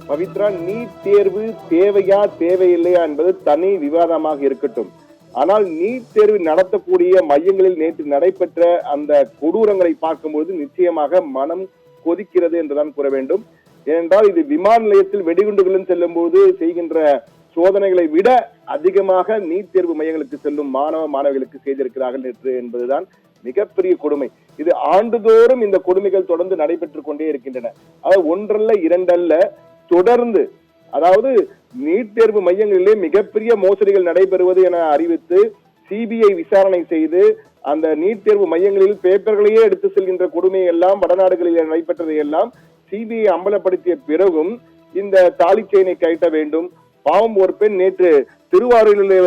Pavithra, NEET தேர்வு தேவையா தேவையில்லையா என்பது தனி விவாதமாக இருக்கட்டும். ஆனால் நீட் தேர்வு நடத்தக்கூடிய மையங்களில் நேற்று நடைபெற்ற அந்த கொடூரங்களை பார்க்கும்போது நிச்சயமாக மனம் கொதிக்கிறது என்றுதான் கூற வேண்டும். ஏனென்றால் இது விமான நிலையத்தில் வெடிகுண்டுகளும் செல்லும் போது செய்கின்ற சோதனைகளை விட அதிகமாக நீட் தேர்வு மையங்களுக்கு செல்லும் மாணவிகளுக்கு செய்திருக்கிறார்கள் நேற்று என்பதுதான் மிகப்பெரிய கொடுமை. இது ஆண்டுதோறும் இந்த கொடுமைகள் தொடர்ந்து நடைபெற்றுக் கொண்டே இருக்கின்றன. அதாவது ஒன்றல்ல இரண்டல்ல, தொடர்ந்து. அதாவது நீட் தேர்வு மையங்களிலே மிகப்பெரிய மோசடிகள் நடைபெறுவது என அறிவித்து சிபிஐ விசாரணை செய்து அந்த நீட் தேர்வு மையங்களில் பேப்பர்களையே எடுத்து செல்கின்ற கொடுமையை எல்லாம் வடநாடுகளில் நடைபெற்றதை எல்லாம் சிபிஐ அம்பலப்படுத்திய பிறகும் இந்த தாலி செயினை கட்ட வேண்டும். பாவம், ஒரு பெண் நேற்று திருவாரூரிலே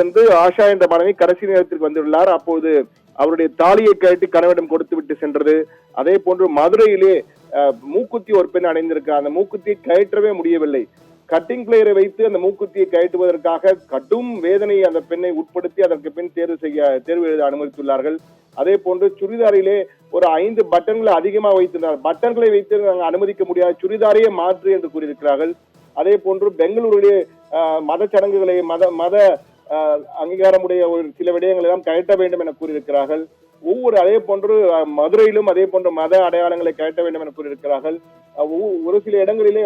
ஆஷா என்ற மாணவி கடைசி நேரத்திற்கு வந்துள்ளார். அப்போது அவருடைய தாலியை கட்டி கணவனிடம் கொடுத்து விட்டு சென்றது. அதே போன்று மதுரையிலே மூக்குத்தி ஒரு பெண் அடைந்திருக்கிறார். அந்த மூக்குத்தியை கயற்றவே முடியவில்லை. கட்டிங் பிளேயரை வைத்து அந்த மூக்குத்தியை கயற்றுவதற்காக கடும் வேதனையை அந்த பெண்ணை உட்படுத்தி அதற்கு பின் தேர்வு எழுத அனுமதித்துள்ளார்கள். அதே போன்று சுடிதாரிலே ஒரு 5 பட்டன்களை அதிகமாக வைத்திருந்தார். பட்டன்களை வைத்து நாங்கள் அனுமதிக்க முடியாது, சுடிதாரையே மாற்று என்று கூறியிருக்கிறார்கள். அதே போன்று பெங்களூருடைய மத சடங்குகளை மத அங்கீகாரமுடைய ஒரு சில விடயங்களை எல்லாம் கயற்ற வேண்டும் என கூறியிருக்கிறார்கள். அதே போன்று மதுரையிலும் அதே போன்ற மத அடையாளங்களை கயற்ற வேண்டும் என கூறியிருக்கிறார்கள். ஒரு சில இடங்களிலே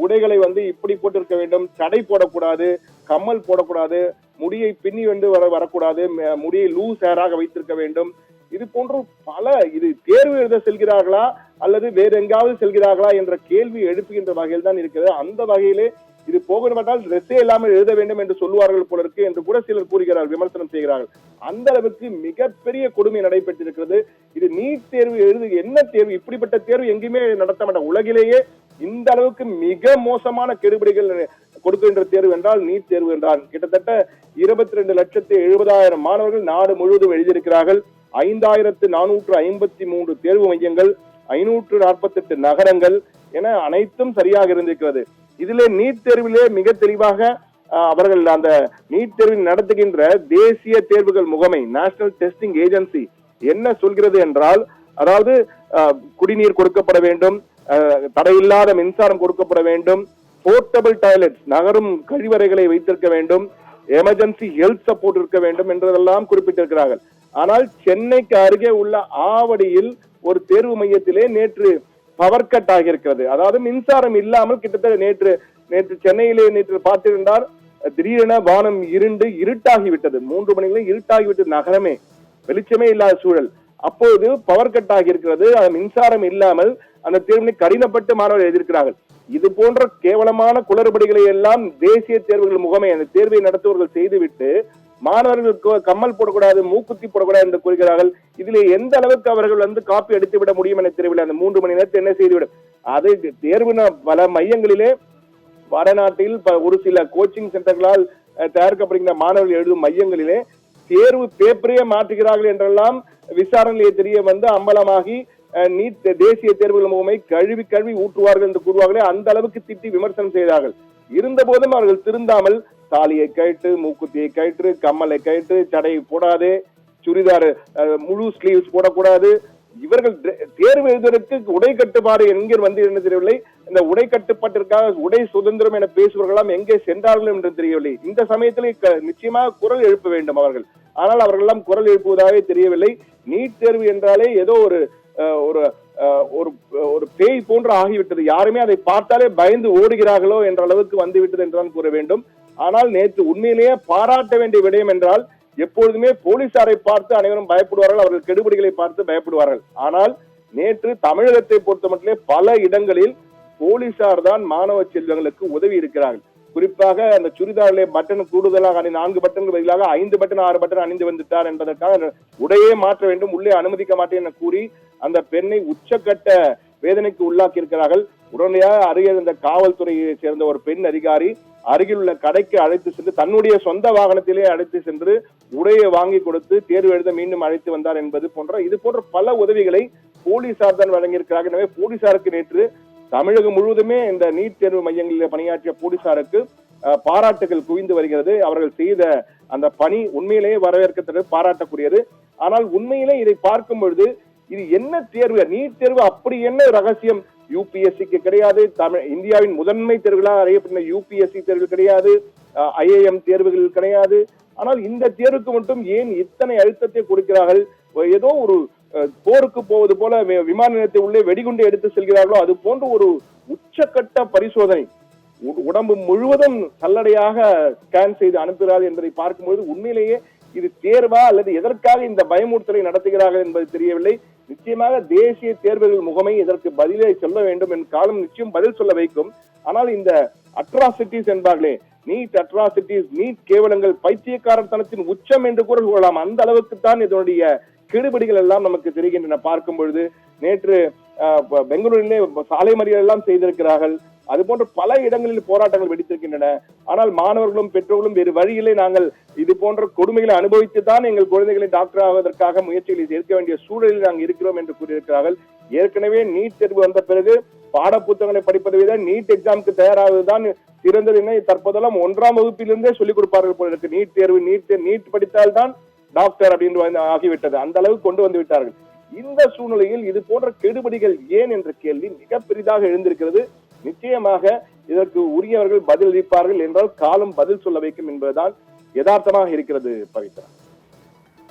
உடைகளை இப்படி போட்டிருக்க வேண்டும், சடை போடக்கூடாது, கம்மல் போடக்கூடாது, முடியை பின்னி வரக்கூடாது, முடியை லூஸ் ஹேராக வைத்திருக்க வேண்டும். இது போன்று இது தேர்வு எழுத செல்கிறார்களா அல்லது வேற எங்காவது செல்கிறார்களா என்ற கேள்வி எழுப்புகின்ற வகையில் தான் இருக்கிறது. அந்த வகையிலே இது போகணுமென்றால் ட்ரெஸ்ஸே இல்லாமல் எழுத வேண்டும் என்று சொல்லுவார்கள் போல இருக்கு என்று கூட சிலர் கூறுகிறார்கள், விமர்சனம் செய்கிறார்கள். அந்த அளவுக்கு மிகப்பெரிய கொடுமை நடைபெற்றிருக்கிறது. இது நீட் தேர்வு என்ன தேர்வு? இப்படிப்பட்ட தேர்வு எங்கேயுமே நடத்த மாட்டாங்க. உலகிலேயே இந்த அளவுக்கு மிக மோசமான கெடுபிடிகள் கொடுக்கின்ற தேர்வு என்றால் நீட் தேர்வு என்றால் கிட்டத்தட்ட 22,70,000 மாணவர்கள் நாடு முழுவதும் எழுதியிருக்கிறார்கள். 5,453 தேர்வு மையங்கள், 548 நகரங்கள் என அனைத்தும் சரியாக இருந்திருக்கிறது. இதிலே நீட் தேர்விலே மிக தெளிவாக அவர்கள் அந்த நீட் தேர்வில் நடத்துகின்ற தேசிய தேர்வுகள் முகமை, நேஷனல் டெஸ்டிங் ஏஜென்சி என்ன சொல்கிறது என்றால், அதாவது குடிநீர் கொடுக்கப்பட வேண்டும், தடையில்லாத மின்சாரம் கொடுக்கப்பட வேண்டும், போர்ட்டபிள் டாய்லெட்ஸ் நகரும் கழிவறைகளை வைத்திருக்க வேண்டும், எமர்ஜென்சி ஹெல்த் சப்போர்ட் இருக்க வேண்டும் என்றதெல்லாம் குறிப்பிட்டிருக்கிறார்கள். ஆனால் சென்னைக்கு அருகே உள்ள ஆவடியில் ஒரு தேர்வு மையத்திலே நேற்று பவர் கட் ஆகியிருக்கிறது. அதாவது மின்சாரம் இல்லாமல் கிட்டத்தட்ட நேற்று சென்னையிலே நேற்று பார்த்திருந்தால் திடீரென வானம் இருட்டாகிவிட்டது. 3 மணிகளும் இருட்டாகிவிட்டது. நகரமே வெளிச்சமே இல்லாத சூழல். அப்போது பவர் கட் ஆகியிருக்கிறது. மின்சாரம் இல்லாமல் அந்த தேர்வினை கடினப்பட்டு மாணவர்கள் எழுதியிருக்கிறார்கள். இது போன்ற கேவலமான குளறுபடிகளை எல்லாம் தேசிய தேர்வுகள் முகமை அந்த தேர்வை நடத்துவர்கள் செய்துவிட்டு மாணவர்களுக்கு கம்மல் போடக்கூடாது, மூக்குத்தி போடக்கூடாது என்று கூறுகிறார்கள். இதிலே எந்த அளவுக்கு அவர்கள் காப்பி எடுத்து விட முடியும் என தெரியவில்லை. அந்த 3 மணி நேரத்தை என்ன செய்துவிடும்? அது தேர்வு பல மையங்களிலே வடநாட்டில் ஒரு சில கோச்சிங் சென்டர்களால் தயாரிக்கப்படுகின்ற மாணவர்கள் எழுதும் மையங்களிலே தேர்வு பேப்பரையே மாற்றுகிறார்கள் என்றெல்லாம் விசாரணையிலே தெரிய அம்பலமாகி நீட் தேசிய தேர்வுகள் முகமை கழுவி ஊற்றுவார்கள் என்று கூறுவார்களே, அந்த அளவுக்கு திட்டி விமர்சனம் செய்தார்கள். இருந்த போதும் அவர்கள் திருந்தாமல் தாலியை கயிற்று, மூக்குத்தியை கயிற்று, கம்மலை கயிற்று, சடை போடாது, சுடிதார் முழு ஸ்லீவ்ஸ் போடக்கூடாது. இவர்கள் தேர்வு எழுதுவதற்கு உடை கட்டுப்பாடு எங்கே என்ன தெரியவில்லை. இந்த உடை கட்டுப்பாட்டிற்காக உடை சுதந்திரம் என பேசுவர்களாம் எங்கே சென்றார்கள் என்று தெரியவில்லை. இந்த சமயத்தில் நிச்சயமாக குரல் எழுப்ப வேண்டும் அவர்கள். ஆனால் அவர்கள் எல்லாம் குரல் எழுப்புவதாகவே தெரியவில்லை. நீட் தேர்வு என்றாலே ஏதோ ஒரு பேய் போன்று ஆகிவிட்டது. யாருமே அதை பார்த்தாலே பயந்து ஓடுகிறார்களோ என்ற அளவுக்கு வந்துவிட்டது என்றுதான் கூற வேண்டும். ஆனால் நேற்று உண்மையிலேயே பாராட்ட வேண்டிய விடயம் என்றால், எப்பொழுதுமே போலீசாரை பார்த்து அனைவரும் பயப்படுவார்கள், அவர்கள் கெடுபிடிகளை பார்த்து பயப்படுவார்கள். ஆனால் நேற்று தமிழகத்தை பொறுத்த மட்டும் பல இடங்களில் போலீசார் தான் மாணவ செல்வங்களுக்கு உதவி இருக்கிறார்கள். குறிப்பாக அந்த சுடிதாரிலே பட்டன் கூடுதலாக 4 பட்டன்கள் பதிலாக 5 பட்டன் 6 பட்டன் அணிந்து வந்துட்டார் என்பதற்காக உடையே மாற்ற வேண்டும், உள்ளே அனுமதிக்க மாட்டேன் என கூறி அந்த பெண்ணை உச்சக்கட்ட வேதனைக்கு உள்ளாக்கி இருக்கிறார்கள். உடனடியாக அருகே இருந்த காவல்துறையை சேர்ந்த ஒரு பெண் அதிகாரி அருகில் உள்ள கடைக்கு அழைத்து சென்று தன்னுடைய சொந்த வாகனத்திலே அழைத்து சென்று உடையை வாங்கி கொடுத்து தேர்வு எழுத மீண்டும் அழைத்து வந்தார் என்பது இது போன்ற பல உதவிகளை போலீசார் தான் வழங்கியிருக்கிறார்கள். எனவே போலீசாருக்கு நேற்று தமிழகம் முழுவதுமே இந்த நீட் தேர்வு மையங்களில் பணியாற்றிய போலீசாருக்கு பாராட்டுகள் குவிந்து வருகிறது. அவர்கள் செய்த அந்த பணி உண்மையிலேயே வரவேற்கத்தக்கது, பாராட்டக்கூடியது. ஆனால் உண்மையிலே இதை பார்க்கும் பொழுது இது என்ன தேர்வு? நீட் தேர்வு அப்படி என்ன ரகசியம்? யூபிஎஸ்சிக்கு கிடையாது, இந்தியாவின் முதன்மை தேர்வுகளாக அறியப்பட்ட யூபிஎஸ்சி தேர்வு கிடையாது, ஐஏஎம் தேர்வுகள் கிடையாது. ஆனால் இந்த தேர்வுக்கு மட்டும் ஏன் இத்தனை அழுத்தத்தை கொடுக்கிறார்கள்? ஏதோ ஒரு போருக்கு போவது போல விமான நிலையத்தை உள்ளே வெடிகுண்டு எடுத்து செல்கிறார்களோ அது போன்ற ஒரு உச்சக்கட்ட பரிசோதனை, உடம்பு முழுவதும் சல்லடையாக ஸ்கேன் செய்து அனுப்புகிறார்கள் என்பதை பார்க்கும்போது உண்மையிலேயே இது தேர்வா அல்லது எதற்காக இந்த பயமுறுத்தலை நடத்துகிறார்கள் என்பது தெரியவில்லை. நிச்சயமாக தேசிய தேர்வுகள் முகமை இதற்கு பதிலை சொல்ல வேண்டும் என் காலம் நிச்சயம் பதில் சொல்ல வைக்கும். ஆனால் இந்த அட்ராசிட்டிஸ் என்பார்களே, நீட் அட்ராசிட்டிஸ், நீட் கேவலங்கள், பைத்தியக்காரத்தனத்தின் உச்சம் என்று கூட சொல்லலாம். அந்த அளவுக்கு தான் இதனுடைய கெடுபிடிகள் எல்லாம் நமக்கு தெரிகின்றன. பார்க்கும் பொழுது நேற்று பெங்களூரிலே சாலை மறியல் எல்லாம் செய்திருக்கிறார்கள். அது போன்ற பல இடங்களில் போராட்டங்கள் வெடித்திருக்கின்றன. ஆனால் மாணவர்களும் பெற்றோர்களும் வேறு வழியிலே நாங்கள் இது போன்ற கொடுமைகளை அனுபவித்துதான் எங்கள் குழந்தைகளை டாக்டர் ஆவதற்காக முயற்சிகளை சேர்க்க வேண்டிய சூழலில் நாங்கள் இருக்கிறோம் என்று கூறியிருக்கிறார்கள். ஏற்கனவே நீட் தேர்வு வந்த பிறகு பாட புத்தகங்களை படிப்பதை விட நீட் எக்ஸாமுக்கு தயாராவதுதான் சிறந்தது என தற்போதெல்லாம் 1ஆம் வகுப்பிலிருந்தே சொல்லிக் கொடுப்பார்கள் போல இருக்கு. நீட் தேர்வு, நீட் படித்தால்தான் டாக்டர் அப்படின்னு ஆகிவிட்டது. அந்த அளவுக்கு கொண்டு வந்து விட்டார்கள். இந்த சூழ்நிலையில் இது போன்ற கெடுபிடிகள் ஏன் என்ற கேள்வி மிக பெரிதாக எழுந்திருக்கிறது. நிச்சயமாக இதற்கு உரியவர்கள் பதில் அளிப்பார்கள் என்றால் காலம் பதில் சொல்ல வைக்கும் என்பதுதான் யதார்த்தமாக இருக்கிறது. பவித்ரா.